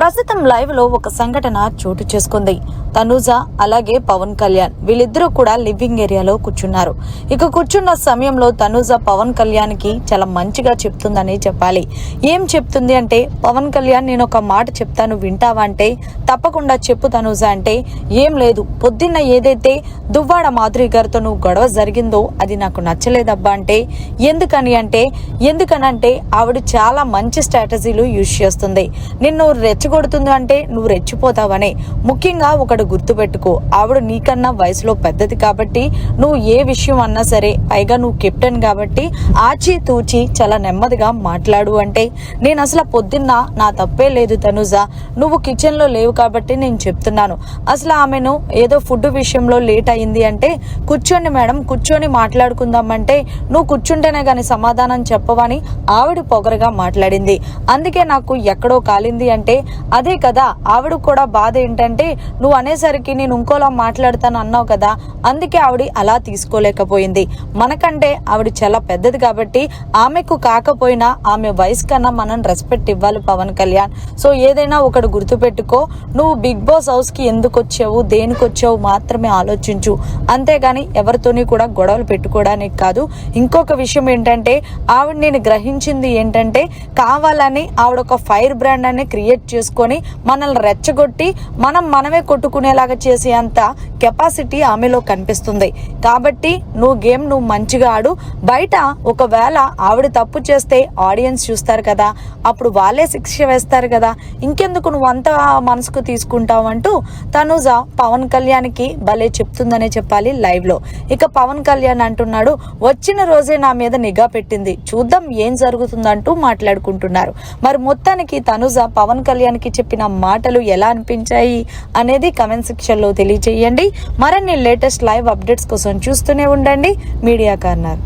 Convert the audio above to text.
ప్రస్తుతం లైవ్ లో ఒక సంఘటన చోటు చేసుకుంది. తనూజ అలాగే పవన్ కళ్యాణ్ వీళ్ళిద్దరూ కూడా లివింగ్ ఏరియాలో కూర్చున్నారు. ఇక కూర్చున్న సమయంలో తనూజ పవన్ కళ్యాణ్ కి చాలా మంచిగా చెప్తుందని చెప్పాలి. ఏం చెప్తుంది అంటే, పవన్ కళ్యాణ్ నేను ఒక మాట చెప్తాను వింటావా అంటే, తప్పకుండా చెప్పు తనూజ అంటే, ఏం లేదు పొద్దున్న ఏదైతే దువ్వాడ మాధురి గారితో నువ్వు గొడవ జరిగిందో అది నాకు నచ్చలేదబ్బా అంటే, ఎందుకనంటే ఆవిడ చాలా మంచి స్ట్రాటజీలు యూజ్ చేస్తుంది. నిన్ను రెచ్చగొడుతుంది అంటే నువ్వు రెచ్చిపోతావనే. ముఖ్యంగా ఒకటి గుర్తుపెట్టుకో, ఆవిడ నీకన్నా వయసులో పెద్దది కాబట్టి నువ్వు ఏ విషయం అన్నా సరే, పైగా నువ్వు కెప్టెన్ కాబట్టి ఆచి తూచి చాలా నెమ్మదిగా మాట్లాడు అంటే, నేను అసలు పొద్దున్న నా తప్పే లేదు తనుజ, నువ్వు కిచెన్ లో లేవు కాబట్టి నేను చెప్తున్నాను. అసలు ఆమెను ఏదో ఫుడ్ విషయంలో లేట్ అయింది అంటే, కూర్చోండి మేడం కూర్చొని మాట్లాడుకుందామంటే, నువ్వు కూర్చుంటేనే గాని సమాధానం చెప్పవని ఆవిడ పొగరగా మాట్లాడింది. అందుకే నాకు ఎక్కడో కాలింది అంటే అదే కదా. ఆవిడ కూడా బాధ ఏంటంటే, నువ్వు అనేసరికి నేను ఇంకోలా మాట్లాడతాను అన్నావు కదా, అందుకే ఆవిడ అలా తీసుకోలేకపోయింది. మనకంటే ఆవిడ చాలా పెద్దది కాబట్టి ఆమెకు కాకపోయినా ఆమె వయసు కన్నా మనం రెస్పెక్ట్ ఇవ్వాలి పవన్ కళ్యాణ్. సో ఏదైనా ఒకటి గుర్తుపెట్టుకో, నువ్వు బిగ్ బాస్ హౌస్ కి ఎందుకు వచ్చావు, దేనికి వచ్చావు మాత్రమే ఆలోచించు, అంతేగాని ఎవరితోని కూడా గొడవలు పెట్టుకోవడానికి కాదు. ఇంకొక విషయం ఏంటంటే, ఆవిడ నేను గ్రహించింది ఏంటంటే, కావాలని ఆవిడ ఒక ఫైర్ బ్రాండ్ అని క్రియేట్ చేసుకొని మనల్ని రెచ్చగొట్టి మనమే కొట్టుకునేలాగా చేసే అంత కెపాసిటీ ఆమెలో కనిపిస్తుంది. కాబట్టి నువ్వు మంచిగా ఆడు. బయట ఒకవేళ ఆవిడ తప్పు చేస్తే ఆడియన్స్ చూస్తారు కదా, అప్పుడు వాళ్ళే శిక్ష వేస్తారు కదా, ఇంకెందుకు నువ్వు అంత మనసుకు తీసుకుంటావు అంటూ తనూజ పవన్ కళ్యాణ్ కి భలే చెప్తుందనే చెప్పాలి లైవ్ లో. ఇక పవన్ కళ్యాణ్ అంటున్నాడు, వచ్చిన రోజే నా మీద నిఘా పెట్టింది, చూద్దాం ఏం జరుగుతుందంటూ మాట్లాడుకుంటున్నారు. మరి మొత్తానికి తనూజ పవన్ కళ్యాణ్ కి చెప్పిన మాటలు ఎలా అనిపించాయి అనేది కమెంట్ సెక్షన్ లో తెలియజేయండి. మరిన్ని లేటెస్ట్ లైవ్ అప్డేట్స్ కోసం చూస్తూనే ఉండండి మీడియా కార్నర్.